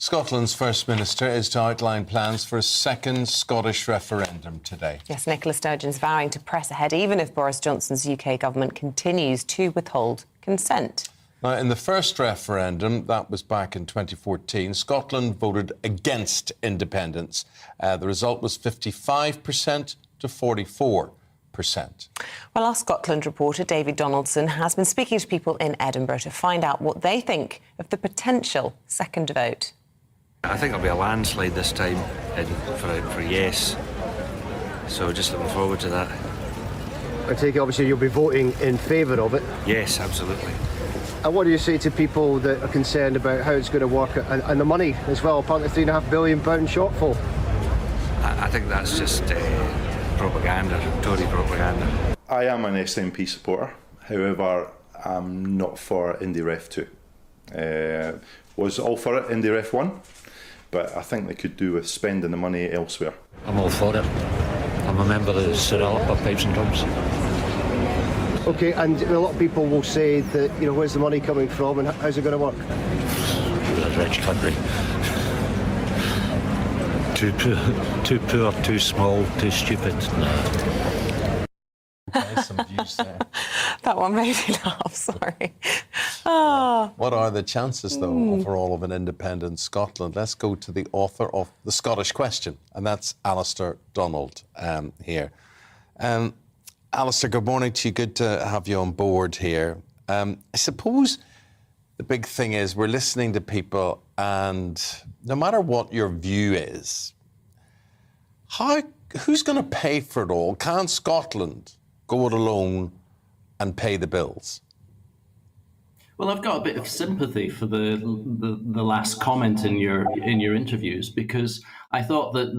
Scotland's First Minister is to outline plans for a second Scottish referendum today. Yes, Nicola Sturgeon's vowing to press ahead even if Boris Johnson's UK government continues to withhold consent. Now, in the first referendum, that was back in 2014, Scotland voted against independence. The result was 55% to 44%. Well, our Scotland reporter, David Donaldson, has been speaking to people in Edinburgh to find out what they think of the potential second vote. I think there'll be a landslide this time for yes, so just looking forward to that. I take it obviously you'll be voting in favour of it. Yes, absolutely. And what do you say to people that are concerned about how it's going to work and the money as well? Apparently £3.5 billion shortfall. I think that's just propaganda, Tory propaganda. I am an SNP supporter, however I'm not for Indy Ref 2. Was all for it, Indy Ref 1, but I think they could do with spending the money elsewhere. I'm all for it. I'm a member of the Sir Alastair Pipes and Drums. OK, and a lot of people will say that, you know, where's the money coming from and how's it going to work? We're a rich country. Too poor, too small, too stupid. No. There's some views there. That one made me laugh, sorry. Oh. What are the chances, though, overall of an independent Scotland? Let's go to the author of The Scottish Question, and that's Alastair Donald here. Alastair, good morning to you. Good to have you on board here. I suppose the big thing is we're listening to people, and no matter what your view is, who's going to pay for it all? Can Scotland go it alone and pay the bills? Well, I've got a bit of sympathy for the last comment in your interviews, because I thought that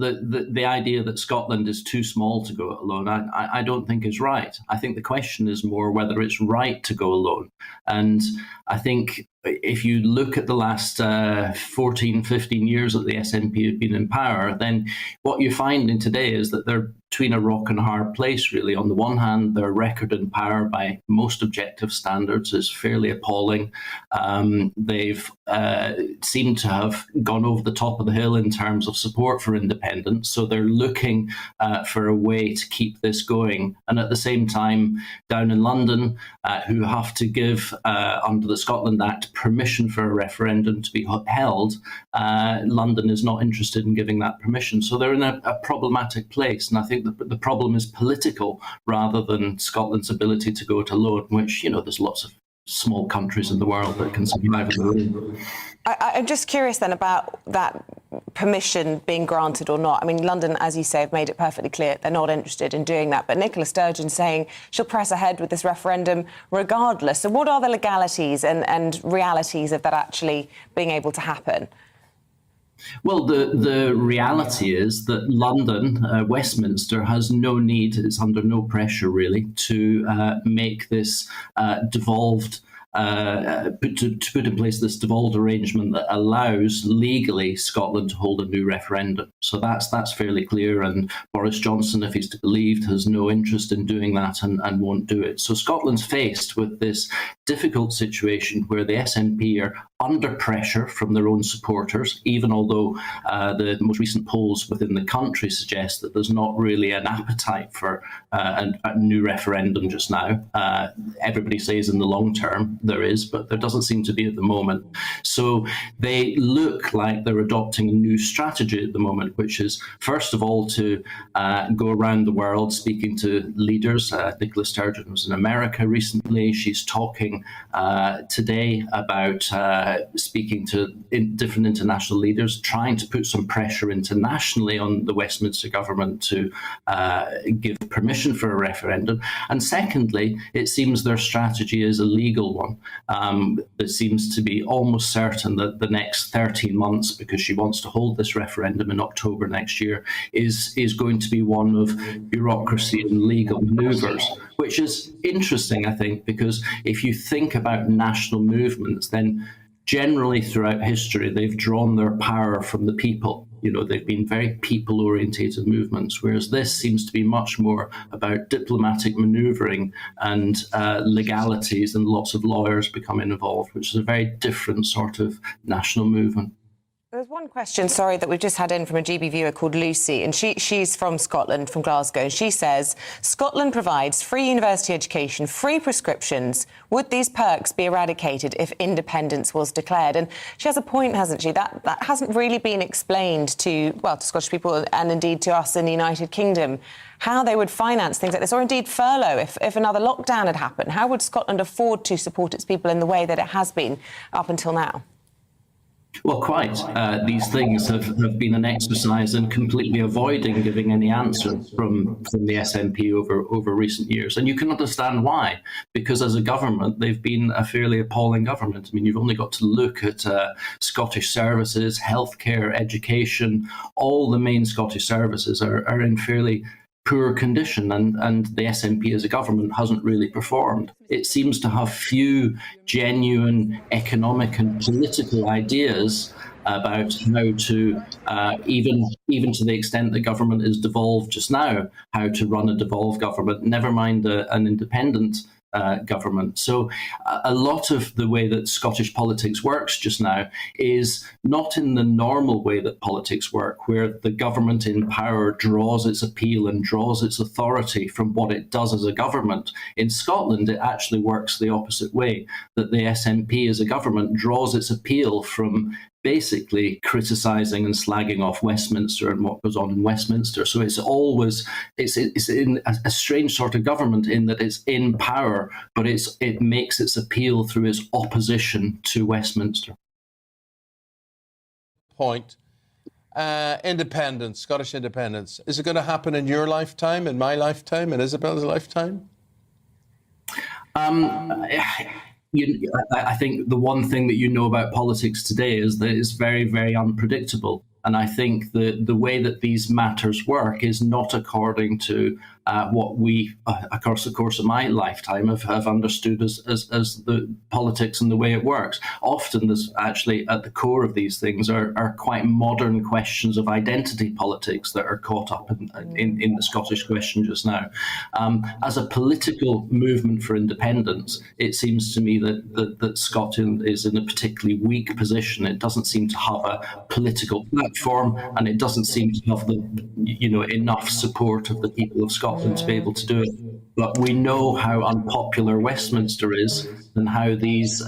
the idea that Scotland is too small to go it alone, I don't think is right. I think the question is more whether it's right to go alone. And I think if you look at the last 14, 15 years that the SNP have been in power, then what you're finding today is that they're between a rock and a hard place, really. On the one hand, their record in power by most objective standards is fairly appalling. They've seemed to have gone over the top of the hill in terms of support for independence, so they're looking for a way to keep this going. And at the same time, down in London, who have to give, under the Scotland Act, permission for a referendum to be held, London is not interested in giving that permission. So they're in a problematic place, and I think the problem is political rather than Scotland's ability to go it alone, which, you know, there's lots of small countries in the world that can survive alone. I'm just curious then about that permission being granted or not. I mean, London, as you say, have made it perfectly clear they're not interested in doing that. But Nicola Sturgeon saying she'll press ahead with this referendum regardless. So what are the legalities and realities of that actually being able to happen? Well, the reality is that London, Westminster, has no need, it's under no pressure really, to make this devolved to put in place this devolved arrangement that allows legally Scotland to hold a new referendum. So that's fairly clear, and Boris Johnson, if he's to be believed, has no interest in doing that and won't do it. So Scotland's faced with this difficult situation where the SNP are under pressure from their own supporters, even although the most recent polls within the country suggest that there's not really an appetite for a new referendum just now. Everybody says in the long term there is, but there doesn't seem to be at the moment. So they look like they're adopting a new strategy at the moment, which is, first of all, to go around the world speaking to leaders. Nicola Sturgeon was in America recently. She's talking today about speaking to different international leaders, trying to put some pressure internationally on the Westminster government to give permission for a referendum. And secondly, it seems their strategy is a legal one. It seems to be almost certain that the next 13 months, because she wants to hold this referendum in October next year, is going to be one of bureaucracy and legal manoeuvres, which is interesting, I think, because if you think about national movements, then generally throughout history, they've drawn their power from the people. You know, they've been very people-orientated movements, whereas this seems to be much more about diplomatic manoeuvring and legalities, and lots of lawyers becoming involved, which is a very different sort of national movement. There's one question, sorry, that we've just had in from a GB viewer called Lucy, and she's from Scotland, from Glasgow. She says, Scotland provides free university education, free prescriptions. Would these perks be eradicated if independence was declared? And she has a point, hasn't she? That hasn't really been explained to Scottish people and indeed to us in the United Kingdom, how they would finance things like this, or indeed furlough if another lockdown had happened. How would Scotland afford to support its people in the way that it has been up until now? Well, quite. These things have been an exercise in completely avoiding giving any answer from the SNP over recent years. And you can understand why, because as a government, they've been a fairly appalling government. I mean, you've only got to look at Scottish services, healthcare, education. All the main Scottish services are in fairly poor condition, and the SNP as a government hasn't really performed. It seems to have few genuine economic and political ideas about how to, even to the extent the government is devolved just now, how to run a devolved government, never mind an independent government. So a lot of the way that Scottish politics works just now is not in the normal way that politics work, where the government in power draws its appeal and draws its authority from what it does as a government. In Scotland, it actually works the opposite way, that the SNP as a government draws its appeal from basically criticising and slagging off Westminster and what goes on in Westminster. So it's in a strange sort of government in that it's in power, but it makes its appeal through its opposition to Westminster. Point. Independence, Scottish independence. Is it going to happen in your lifetime, in my lifetime, in Isabel's lifetime? I think the one thing that you know about politics today is that it's very, very unpredictable. And I think the way that these matters work is not according to what we, across the course of my lifetime, have understood as the politics and the way it works. Often there's actually at the core of these things are quite modern questions of identity politics that are caught up in the Scottish question just now. As a political movement for independence, it seems to me that Scotland is in a particularly weak position. It doesn't seem to have a political platform, and it doesn't seem to have enough support of the people of Scotland to be able to do it. But we know how unpopular Westminster is and how these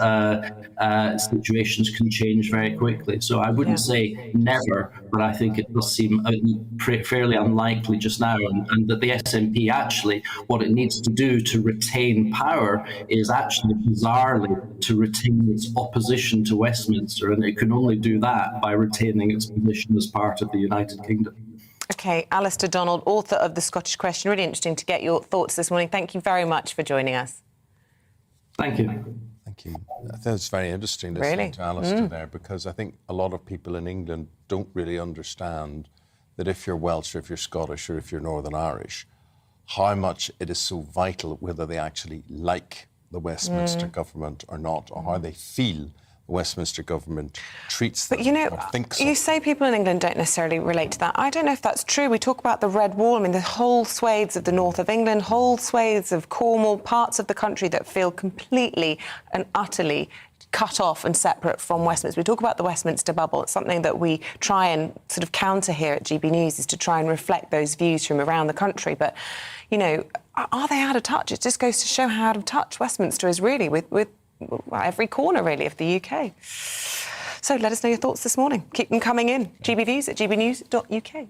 situations can change very quickly. So I wouldn't say never, but I think it does seem fairly unlikely just now, and that the SNP actually, what it needs to do to retain power is actually bizarrely to retain its opposition to Westminster, and it can only do that by retaining its position as part of the United Kingdom. OK, Alastair Donald, author of The Scottish Question. Really interesting to get your thoughts this morning. Thank you very much for joining us. Thank you. Thank you. I think it's very interesting listening to Alastair there, because I think a lot of people in England don't really understand that if you're Welsh or if you're Scottish or if you're Northern Irish, how much it is so vital whether they actually like the Westminster government or not, or how they feel the Westminster government treats them. But, or thinks of you say people in England don't necessarily relate to that. I don't know if that's true. We talk about the Red Wall. I mean, the whole swathes of the north of England, whole swathes of Cornwall, parts of the country that feel completely and utterly cut off and separate from Westminster. We talk about the Westminster bubble. It's something that we try and sort of counter here at GB News, is to try and reflect those views from around the country. But, are they out of touch? It just goes to show how out of touch Westminster is really with every corner, really, of the UK. So let us know your thoughts this morning. Keep them coming in. gbviews@gbnews.uk.